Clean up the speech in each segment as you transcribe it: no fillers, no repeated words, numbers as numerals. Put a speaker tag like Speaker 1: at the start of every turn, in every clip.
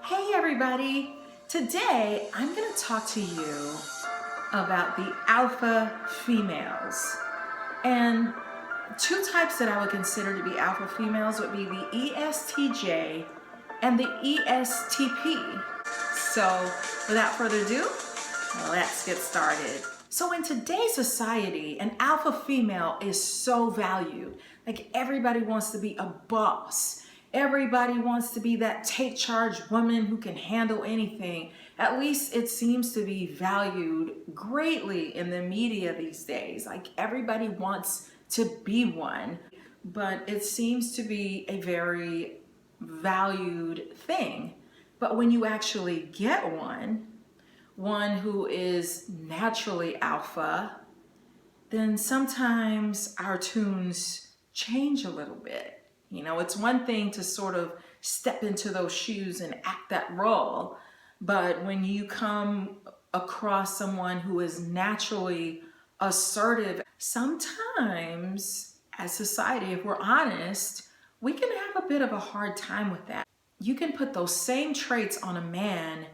Speaker 1: Hey everybody! Today I'm going to talk to you about the alpha females. And two types that I would consider to be alpha females would be the Estj and the Estp. So without further ado, let's get started. So in today's society, an alpha female is so valued. Like everybody wants to be a boss. Everybody wants to be that take charge woman who can handle anything. At least it seems to be valued greatly in the media these days. Like everybody wants to be one, but it seems to be a very valued thing. But when you actually get one who is naturally alpha, then sometimes our tunes change a little bit. You know, it's one thing to sort of step into those shoes and act that role, but when you come across someone who is naturally assertive, sometimes as society, if we're honest, we can have a bit of a hard time with that. You can put those same traits on a man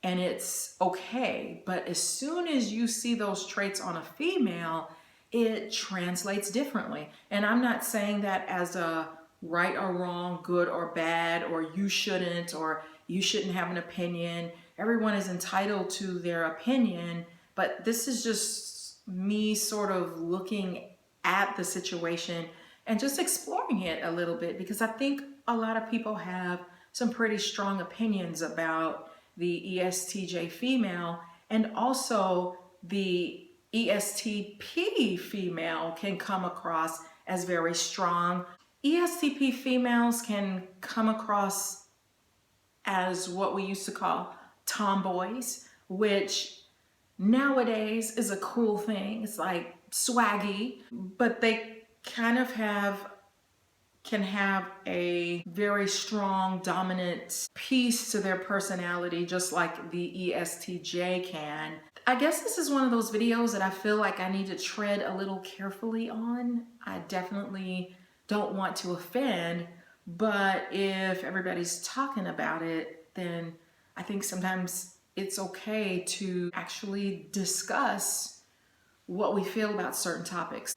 Speaker 1: and it's okay, but as soon as you see those traits on a female, it translates differently. And I'm not saying that as a right or wrong, good or bad, or you shouldn't have an opinion. Everyone is entitled to their opinion, but this is just me sort of looking at the situation and just exploring it a little bit, because I think a lot of people have some pretty strong opinions about the ESTJ female, and also the ESTP female can come across as very strong. ESTP females can come across as what we used to call tomboys, which nowadays is a cool thing. It's like swaggy, but they kind of can have a very strong, dominant piece to their personality, just like the ESTJ can. I guess this is one of those videos that I feel like I need to tread a little carefully on. I definitely don't want to offend, but if everybody's talking about it, then I think sometimes it's okay to actually discuss what we feel about certain topics.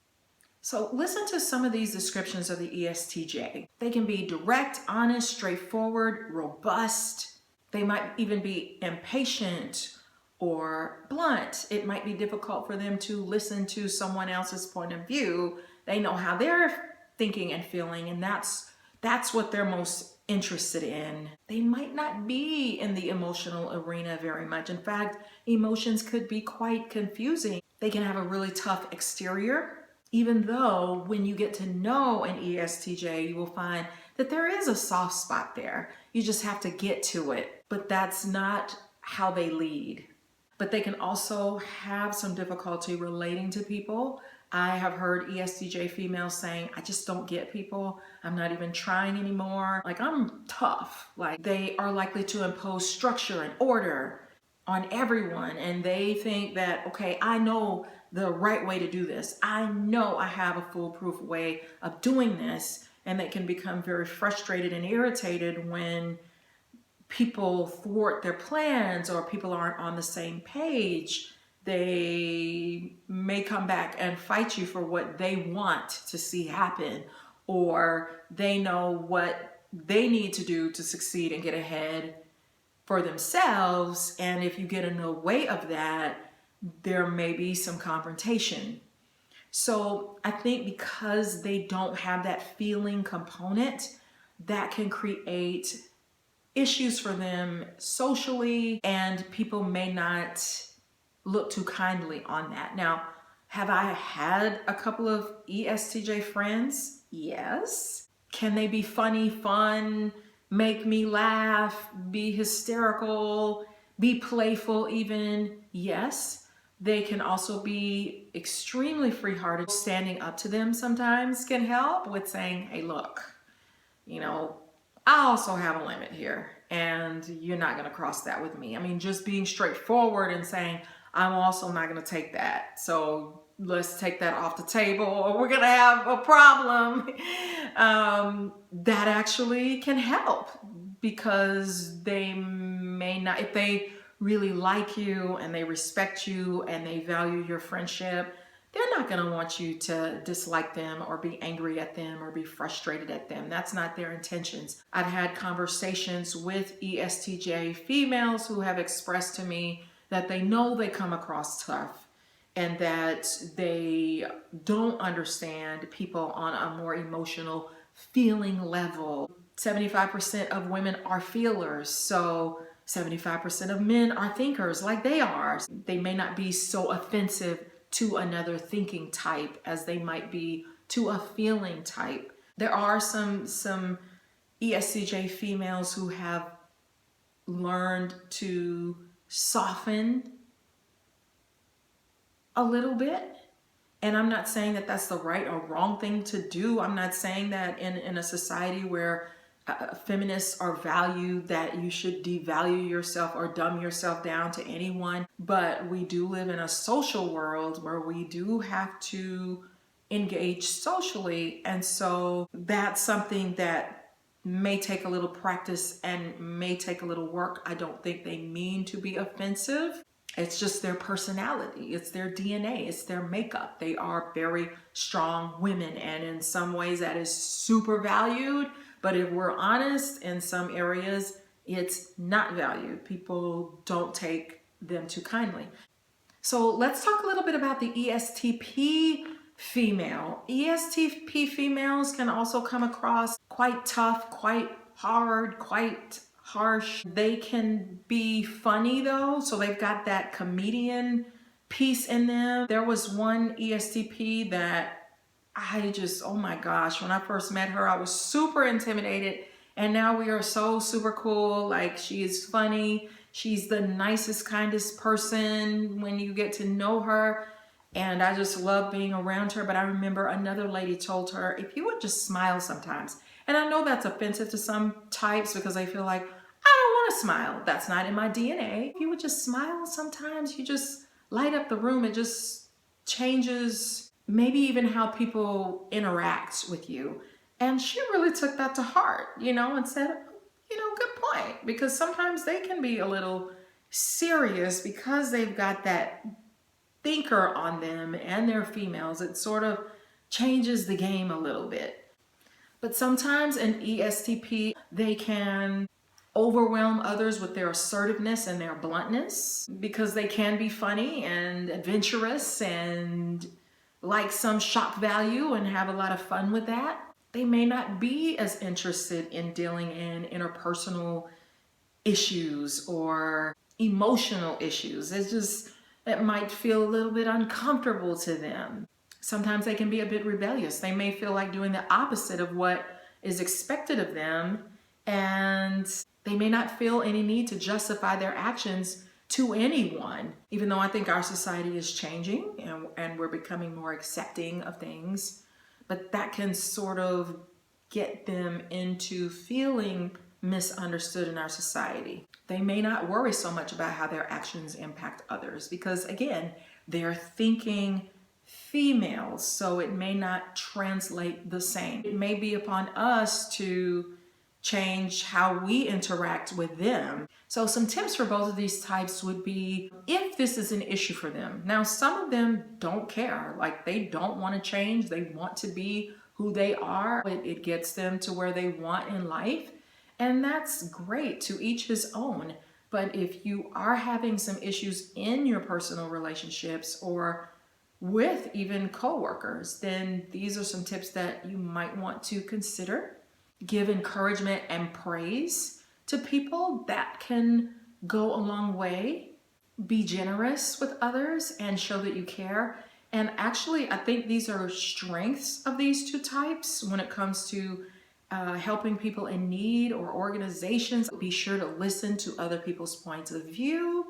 Speaker 1: So listen to some of these descriptions of the ESTJ. They can be direct, honest, straightforward, robust. They might even be impatient or blunt. It might be difficult for them to listen to someone else's point of view. They know how they're thinking and feeling, and that's what they're most interested in. They might not be in the emotional arena very much. In fact, emotions could be quite confusing. They can have a really tough exterior, even though when you get to know an ESTJ, you will find that there is a soft spot there. You just have to get to it. But that's not how they lead. But they can also have some difficulty relating to people. I have heard ESTJ females saying, I just don't get people. I'm not even trying anymore. Like, I'm tough. Like, they are likely to impose structure and order on everyone. And they think that, okay, I know the right way to do this. I know I have a foolproof way of doing this. And they can become very frustrated and irritated when people thwart their plans or people aren't on the same page. They may come back and fight you for what they want to see happen, or they know what they need to do to succeed and get ahead for themselves. And if you get in the way of that, there may be some confrontation. So I think because they don't have that feeling component, that can create issues for them socially, and people may not look too kindly on that. Now, have I had a couple of ESTJ friends? Yes. Can they be funny, fun, make me laugh, be hysterical, be playful even? Yes. They can also be extremely free-hearted. Standing up to them sometimes can help with saying, hey, look, you know, I also have a limit here and you're not going to cross that with me. I mean, just being straightforward and saying, I'm also not going to take that. So let's take that off the table or we're going to have a problem. That actually can help. because they may not, if they really like you and they respect you and they value your friendship, they're not going to want you to dislike them or be angry at them or be frustrated at them. That's not their intentions. I've had conversations with ESTJ females who have expressed to me that they know they come across tough and that they don't understand people on a more emotional feeling level. 75% of women are feelers, so 75% of men are thinkers like they are. They may not be so offensive to another thinking type as they might be to a feeling type. There are some ESTJ females who have learned to soften a little bit. And I'm not saying that that's the right or wrong thing to do. I'm not saying that in a society where feminists are valued that you should devalue yourself or dumb yourself down to anyone. But we do live in a social world where we do have to engage socially. And so that's something that may take a little practice and may take a little work. I don't think they mean to be offensive. It's just their personality, it's their DNA, it's their makeup. They are very strong women, and in some ways that is super valued. But if we're honest, in some areas it's not valued. People don't take them too kindly. So let's talk a little bit about the ESTP female. ESTP females can also come across quite tough, quite hard, quite harsh. They can be funny though, so they've got that comedian piece in them. There was one ESTP that I just, oh my gosh, when I first met her, I was super intimidated, and now we are so super cool. Like, she is funny. She's the nicest, kindest person when you get to know her, and I just love being around her. But I remember another lady told her, if you would just smile sometimes. And I know that's offensive to some types because they feel like, I don't want to smile. That's not in my DNA. If you would just smile sometimes, you just light up the room. It just changes maybe even how people interact with you. And she really took that to heart, and said, good point. Because sometimes they can be a little serious because they've got that thinker on them and they're females. It sort of changes the game a little bit. But sometimes in ESTP, they can overwhelm others with their assertiveness and their bluntness because they can be funny and adventurous and like some shock value and have a lot of fun with that. They may not be as interested in dealing in interpersonal issues or emotional issues. It might feel a little bit uncomfortable to them. Sometimes they can be a bit rebellious. They may feel like doing the opposite of what is expected of them, and they may not feel any need to justify their actions to anyone, even though I think our society is changing and we're becoming more accepting of things. But that can sort of get them into feeling misunderstood in our society. They may not worry so much about how their actions impact others because, again, they're thinking females, so it may not translate the same. It may be upon us to change how we interact with them. So some tips for both of these types would be, if this is an issue for them. Now, some of them don't care, like they don't want to change. They want to be who they are. It gets them to where they want in life. And that's great, to each his own. But if you are having some issues in your personal relationships or with even coworkers, then these are some tips that you might want to consider. Give encouragement and praise to people. That can go a long way. Be generous with others and show that you care. And actually, I think these are strengths of these two types when it comes to helping people in need or organizations. Be sure to listen to other people's points of view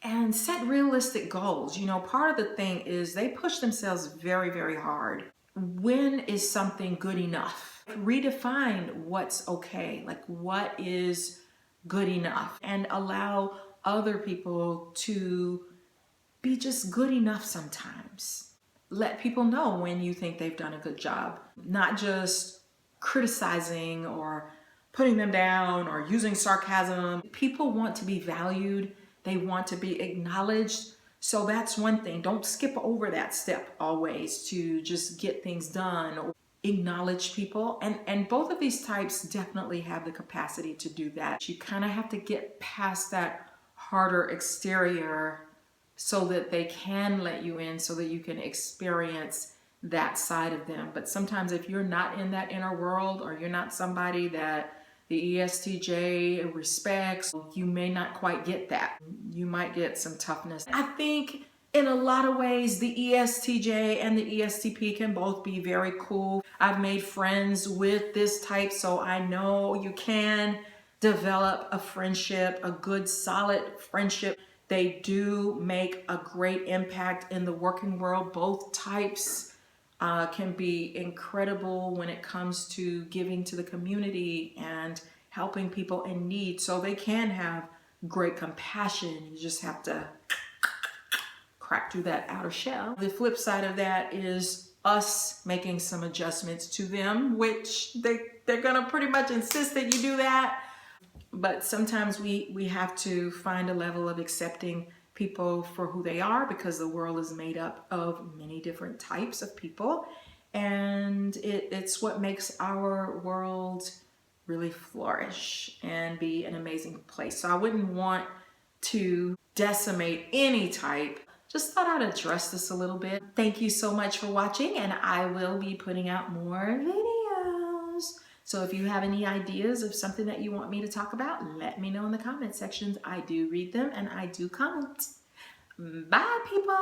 Speaker 1: and set realistic goals. Part of the thing is they push themselves very, very hard. When is something good enough? Redefine what's okay, like what is good enough, and allow other people to be just good enough sometimes. Let people know when you think they've done a good job, not just criticizing or putting them down or using sarcasm. People want to be valued. They want to be acknowledged. So that's one thing. Don't skip over that step always to just get things done or acknowledge people. And both of these types definitely have the capacity to do that. You kind of have to get past that harder exterior so that they can let you in, so that you can experience that side of them. But sometimes if you're not in that inner world, or you're not somebody that the ESTJ respects, you may not quite get that. You might get some toughness. I think in a lot of ways, the ESTJ and the ESTP can both be very cool. I've made friends with this type, so I know you can develop a friendship, a good, solid friendship. They do make a great impact in the working world. Both types can be incredible when it comes to giving to the community and helping people in need. So they can have great compassion. You just have to crack through that outer shell. The flip side of that is us making some adjustments to them, which they're gonna pretty much insist that you do that. But sometimes we have to find a level of accepting people for who they are, because the world is made up of many different types of people, and it's what makes our world really flourish and be an amazing place. So I wouldn't want to decimate any type. Just thought I'd address this a little bit. Thank you so much for watching, and I will be putting out more videos. So if you have any ideas of something that you want me to talk about, let me know in the comment sections. I do read them and I do comment. Bye, people.